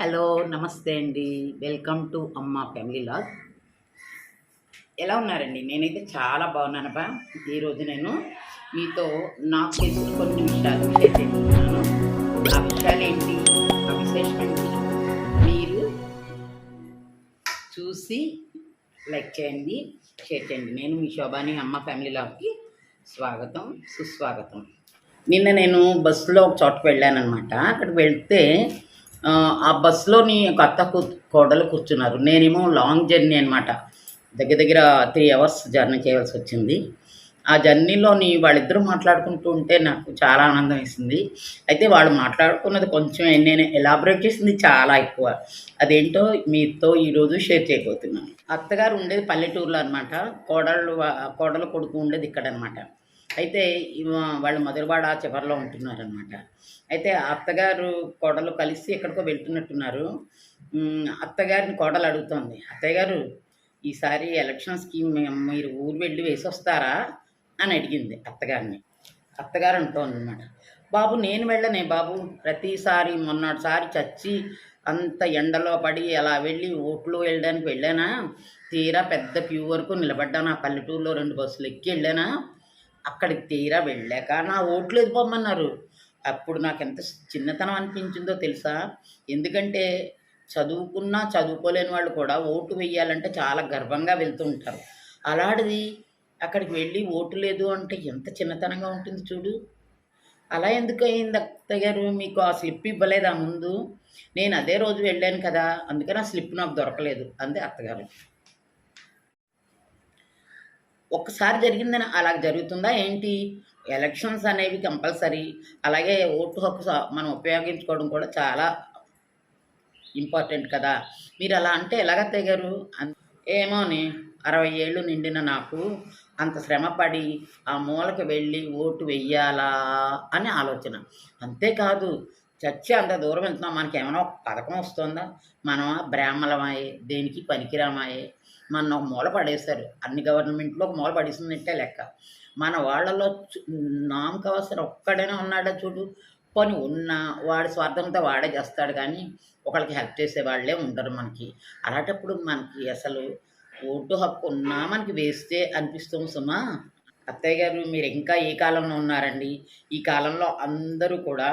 Hello. నమస్తే అండి. Welcome to అమ్మ ఫ్యామిలీ లాగ్. ఎలా ఉన్నారండి? నేనైతే చాలా బాగున్నానబ్బా. ఈరోజు నేను మీతో నాకు తెలిసిన కొన్ని విషయాలు షేర్ చేసుకుంటున్నాను. ఆ విషయాలేంటి? ఆ విశేషం ఏంటి? మీరు చూసి లైక్ చేయండి, షేర్ చేయండి. నేను మీ శోభాని అమ్మ ఫ్యామిలీ లాగ్‌కి స్వాగతం, సుస్వాగతం. నిన్న నేను బస్సులో ఒక చోటకి వెళ్ళాననమాట. అక్కడికి వెళ్తే ఆ బస్సులోని ఒక కోడలు కూర్చున్నారు. నేనేమో లాంగ్ జర్నీ అనమాట. దగ్గర దగ్గర 3 అవర్స్ జర్నీ చేయవలసొచ్చింది. ఆ జర్నీలోని వాళ్ళిద్దరూ మాట్లాడుకుంటూ ఉంటే నాకు చాలా ఆనందం వేసింది. అయితే వాళ్ళు మాట్లాడుకున్నది కొంచెం నేను ఎలాబొరేట్ చేసింది చాలా ఎక్కువ. అదేంటో మీతో ఈరోజు షేర్ చేయబోతున్నాను. అత్తగారు ఉండేది పల్లెటూరులో అనమాట. కోడలు కొడుకు ఉండేది ఇక్కడనమాట. అయితే వాళ్ళు మధురవాడ చివరలో ఉంటున్నారనమాట. అయితే అత్తగారు, కోడలు కలిసి ఎక్కడికో వెళ్తున్నట్టున్నారు. అత్తగారిని కోడలు అడుగుతోంది. "అత్తయ్య గారు, ఈసారి ఎలక్షన్స్‌కి మీరు ఊరు వెళ్ళి వేసొస్తారా?" అని అడిగింది అత్తగారిని. అత్తగారు అంటోందనమాట, "బాబు నేను వెళ్ళనే బాబు. ప్రతిసారి మొన్నటిసారి చచ్చి అంత ఎండలో పడి అలా వెళ్ళి ఓట్లు వేయడానికి వెళ్ళానా, తీరా పెద్ద క్యూ వరకు నిలబడ్డాను. ఆ పల్లెటూరులో 2 బస్సులు ఎక్కి వెళ్ళానా, అక్కడికి తీరా వెళ్ళాక నా ఓట్లు పొమ్మన్నారు. అప్పుడు నాకెంత చిన్నతనం అనిపించిందో తెలుసా? ఎందుకంటే చదువుకున్నా, చదువుకోలేని వాళ్ళు కూడా ఓటు వెయ్యాలంటే చాలా గర్వంగా వెళ్తూ ఉంటారు. అలాంటిది అక్కడికి వెళ్ళి ఓటు లేదు అంటే ఎంత చిన్నతనంగా ఉంటుంది చూడు. అలా ఎందుకయింది అత్తయ్య గారు? మీకు ఆ స్లిప్ ఇవ్వలేదా ముందు? నేను అదే రోజు వెళ్ళాను కదా! అందుకని ఆ స్లిప్ నాకు దొరకలేదు" అంది అత్తగారు. ఒక్కసారి జరిగిందని అలాగ జరుగుతుందా ఏంటి? ఎలక్షన్స్ అనేవి కంపల్సరీ. అలాగే ఓటు హక్కు మనం ఉపయోగించుకోవడం కూడా చాలా ఇంపార్టెంట్ కదా! మీరలా అంటే ఎలాగత్తయ్య గారు? ఏమోని 60 ఏళ్ళు నిండిన నాకు అంత శ్రమపడి ఆ మూలకి వెళ్ళి ఓటు వెయ్యాలా అని ఆలోచన. అంతేకాదు చచ్చి అంత దూరం వెళ్తున్నాం. మనకేమైనా ఒక పథకం వస్తుందా? మనమా బ్రాహ్మలమాయే, దేనికి పనికిరామాయే. మనని ఒక మూల పడేశారు. అన్ని గవర్నమెంట్‌లో ఒక మూల పడేసినట్టే లెక్క. మన వాళ్ళలో నామకావసరం ఒక్కడైనా ఉన్నాడా చూడు. పోనీ ఉన్నా వాడి స్వార్థంతో వాడే చేస్తాడు కానీ, ఒకళ్ళకి హెల్ప్ చేసేవాళ్ళే ఉండరు మనకి. అలాంటప్పుడు మనకి అసలు ఓటు హక్కు ఉన్నా మనకి వేస్టే అనిపిస్తుంది సుమా. అత్తయ్య గారు మీరింకా ఏ కాలంలో ఉన్నారండి? ఈ కాలంలో అందరూ కూడా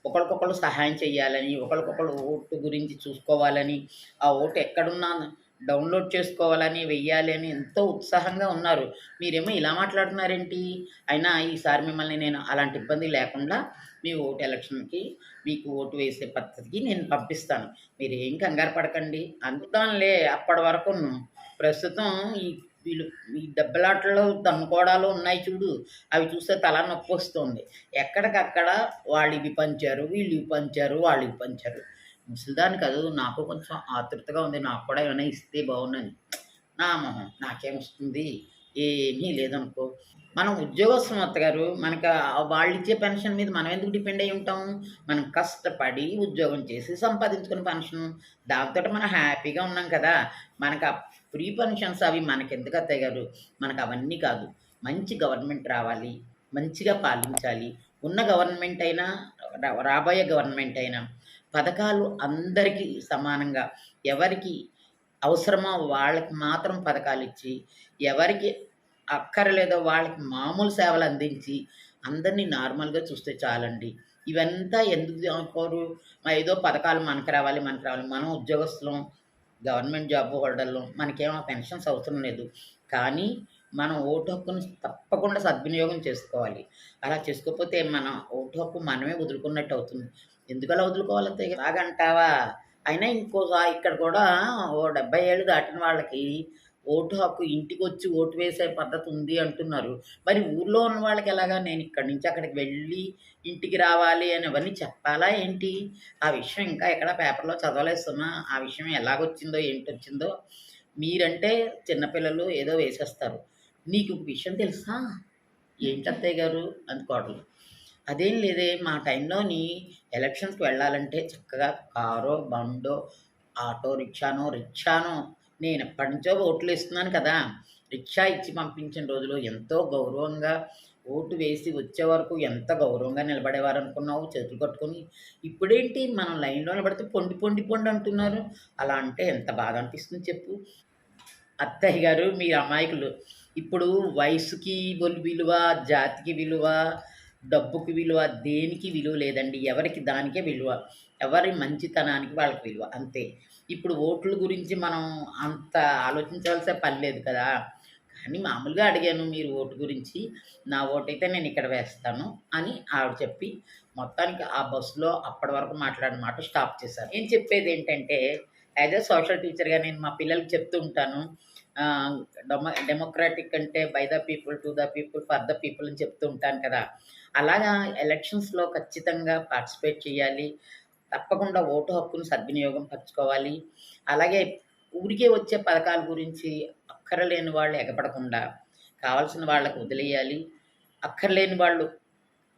ఒకళ్ళకొకళ్ళు సహాయం చేయాలని, ఒకళ్ళకొకళ్ళు ఓటు గురించి చూసుకోవాలని, ఆ ఓటు ఎక్కడున్నా డౌన్‌లోడ్ చేసుకోవాలని, వెయ్యాలి అని ఎంతో ఉత్సాహంగా ఉన్నారు. మీరేమో ఇలా మాట్లాడుతున్నారేంటి? అయినా ఈసారి మిమ్మల్ని నేను అలాంటి ఇబ్బంది లేకుండా మీ ఓటు ఎలక్షన్‌కి మీకు ఓటు వేసే పద్ధతికి నేను పంపిస్తాను. మీరేం కంగారు పడకండి. అందుతానులే అప్పటి వరకును. ప్రస్తుతం ఈ వీళ్ళు ఈ దెబ్బలాటలు, తన్నుకోవడాలు ఉన్నాయి చూడు. అవి చూస్తే తల నొప్పొస్తుంది. ఎక్కడికక్కడ వాళ్ళివి పంచారు, వీళ్ళివి పంచారు, వాళ్ళివి పంచారు. ముసలిదాన్ని కదూ! నాకు కొంచెం ఆతృతగా ఉంది. నాకు కూడా ఏమైనా ఇస్తే బావుండని. నా మొహం నాకేమొస్తుంది? ఏమీ లేదనుకో. మనం ఉద్యోగస్తులం అత్తగారు. మనకు వాళ్ళిచ్చే పెన్షన్ మీద మనం ఎందుకు డిపెండ్ అయ్యి ఉంటాం? మనం కష్టపడి ఉద్యోగం చేసి సంపాదించుకున్న పెన్షను. దాంతోటి మనం హ్యాపీగా ఉన్నాం కదా! మనకు ఆ ఫ్రీ పెన్షన్స్ అవి మనకెందుకు అత్తయ్య గారు? మనకవన్నీ కాదు. మంచి గవర్నమెంట్ రావాలి. మంచిగా పాలించాలి. ఉన్న గవర్నమెంట్ అయినా, రాబోయే గవర్నమెంట్ అయినా పథకాలు అందరికీ సమానంగా ఎవరికి అవసరమో వాళ్ళకి మాత్రం పథకాలిచ్చి, ఎవరికి అక్కరలేదో వాళ్ళకి మామూలు సేవలు అందించి, అందరినీ నార్మల్‌గా చూస్తే చాలండి. ఇవంతా ఎందుకు అనుకోరు? ఏదో పథకాలు మనకు రావాలి, మనకు రావాలి. మనం ఉద్యోగస్తులం, గవర్నమెంట్ జాబ్ హోల్డర్‌లం. మనకేం ఆ పెన్షన్స్ అవసరం లేదు. కానీ మనం ఓటు హక్కును తప్పకుండా సద్వినియోగం చేసుకోవాలి. అలా చేసుకోకపోతే మన ఓటు హక్కు మనమే వదులుకున్నట్టు అవుతుంది. ఎందుకలా వదులుకోవాలి అత్తయ్య గారు? అలాగంటావా? అయినా ఇక్కడ కూడా ఓ 70 ఏళ్ళు దాటిన వాళ్ళకి ఓటు హక్కు ఇంటికొచ్చి ఓటు వేసే పద్ధతి ఉంది అంటున్నారు. మరి ఊర్లో ఉన్న వాళ్ళకి ఎలాగా? నేను ఇక్కడి నుంచి అక్కడికి వెళ్ళి ఇంటికి రావాలి అని అవన్నీ చెప్పాలా ఏంటి? ఆ విషయం ఇంకా ఎక్కడ పేపర్‌లో చదవలేదు సుమా. ఆ విషయం ఎలాగొచ్చిందో, ఏంటొచ్చిందో. మీరంటే చిన్న పిల్లలు ఏదో వేసేస్తారు. "నీకు విషయం తెలుసా?" "ఏంటి అత్తయ్య గారు?" అంది కోడలు. "అదేం లేదే మా టైంలోని ఎలక్షన్స్‌కి వెళ్ళాలంటే చక్కగా కారో, బండో, ఆటో రిక్షానో నేనెప్పటినుంచో ఓట్లేస్తున్నాను కదా! రిక్షా ఇచ్చి పంపించిన రోజులు ఎంతో గౌరవంగా ఓటు వేసి వచ్చే వరకు ఎంత గౌరవంగా నిలబడేవారనుకున్నావు చేతులు కట్టుకొని. ఇప్పుడేంటి మనం లైన్‌లో నిలబడితే పొండి, పొండి, పొండి అంటున్నారు. అలా అంటే ఎంత బాధ అనిపిస్తుంది చెప్పు. అత్తయ్య గారు మీరు అమాయకులు. ఇప్పుడు వయసుకి విలువ, జాతికి విలువ, డబ్బుకి విలువ, దేనికి విలువ లేదండి. ఎవరికి దానికే విలువ. ఎవరి మంచితనానికి వాళ్ళకి విలువ అంతే. ఇప్పుడు ఓట్ల గురించి మనం అంత ఆలోచించాల్సిన పని లేదు కదా! కానీ మామూలుగా అడిగాను మీరు ఓటు గురించి. నా ఓటైతే నేనిక్కడ వేస్తాను అని ఆవిడ చెప్పి, మొత్తానికి ఆ బస్సులో అప్పటి వరకు మాట్లాడిన మాట స్టాప్ చేశారు. నేను చెప్పేదేంటంటే, యాజ్ ఎ సోషల్ టీచర్‌గా నేను మా పిల్లలకి చెప్తూ ఉంటాను. ఆహ్, డెమోక్రాటిక్ అంటే by the people, to the people, for the people అని చెప్తూ ఉంటాను కదా! అలాగా ఎలక్షన్స్‌లో ఖచ్చితంగా పార్టిసిపేట్ చేయాలి. తప్పకుండా ఓటు హక్కును సద్వినియోగం పరుచుకోవాలి. అలాగే ఊరికే వచ్చే పథకాల గురించి అక్కరలేని వాళ్ళు ఎగపడకుండా కావాల్సిన వాళ్ళకి వదిలేయాలి. అక్కర్లేని వాళ్ళు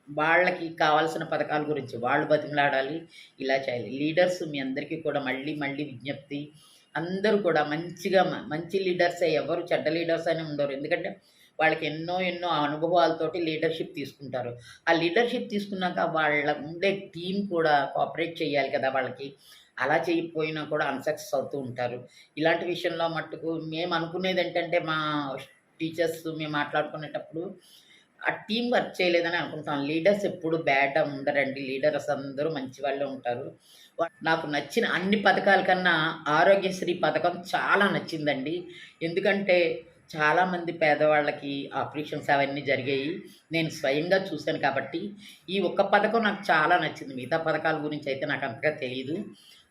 వాళ్ళకి కావాల్సిన పథకాల గురించి వాళ్ళు బతిమలాడాలి. ఇలా చేయాలి. లీడర్స్ మీ అందరికీ కూడా మళ్ళీ మళ్ళీ విజ్ఞప్తి. అందరూ కూడా మంచిగా మంచి లీడర్సే ఎవరు చెడ్డ లీడర్స్ అని ఉండరు. ఎందుకంటే వాళ్ళకి ఎన్నో ఎన్నో అనుభవాలతోటి లీడర్‌షిప్ తీసుకుంటారు. ఆ లీడర్‌షిప్ తీసుకున్నాక వాళ్ళ ఉండే టీమ్ కూడా కోఆపరేట్ చేయాలి కదా వాళ్ళకి. అలా చేయకపోయినా కూడా అన్‌సక్సెస్ అవుతూ ఉంటారు. ఇలాంటి విషయంలో మట్టుకు మేము అనుకునేదేంటంటే మా టీచర్స్ మేము మాట్లాడుకునేటప్పుడు ఆ టీమ్ వర్క్ చేయలేదని అనుకుంటాం. లీడర్స్ ఎప్పుడు బ్యాడ్ ఉండరండి. లీడర్స్ అందరూ మంచి వాళ్ళే ఉంటారు. నాకు నచ్చిన అన్ని పథకాల కన్నా ఆరోగ్యశ్రీ పథకం చాలా నచ్చిందండి. ఎందుకంటే చాలామంది పేదవాళ్ళకి ఆపరేషన్స్ అవన్నీ జరిగాయి. నేను స్వయంగా చూసాను కాబట్టి, ఈ ఒక్క పథకం నాకు చాలా నచ్చింది. మిగతా పథకాల గురించి అయితే నాకు అంతగా తెలీదు.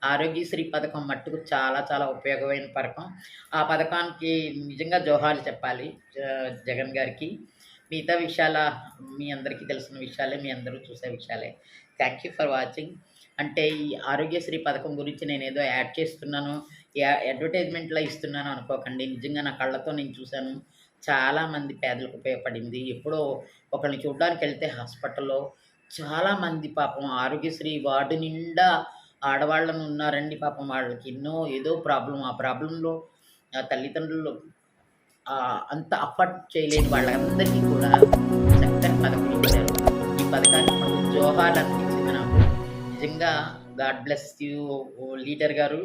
ఆరోగ్యశ్రీ పథకం మట్టుకు చాలా చాలా ఉపయోగమైన పథకం. ఆ పథకానికి నిజంగా జోహార్లు చెప్పాలి జగన్ గారికి. మిగతా విషయాల మీ అందరికీ తెలిసిన విషయాలే, మీ అందరూ చూసే విషయాలే. Thank you for watching. అంటే ఈ ఆరోగ్యశ్రీ పథకం గురించి నేనేదో యాడ్ చేస్తున్నాను, అడ్వర్టైజ్‌మెంట్‌లా ఇస్తున్నాను అనుకోకండి. నిజంగా నా కళ్ళతో నేను చూసాను. చాలామంది పేదలకు ఉపయోగపడింది. ఎప్పుడో ఒకళ్ళని చూడ్డానికెళ్తే హాస్పిటల్‌లో చాలామంది పాపం ఆరోగ్యశ్రీ వార్డు నిండా ఆడవాళ్ళను ఉన్నారండి. పాపం వాళ్ళకి ఏదో ప్రాబ్లమ్. ఆ ప్రాబ్లమ్‌లో తల్లిదండ్రులు అంత అఫోర్డ్ చేయలేని వాళ్ళందరికీ కూడా చక్కని పథకం ఇచ్చారు. ఈ పథకానికి మటుకు జోహార్లు అనిపించింది నాకు. నిజంగా గాడ్ బ్లెస్ యూ లీడర్ గారు.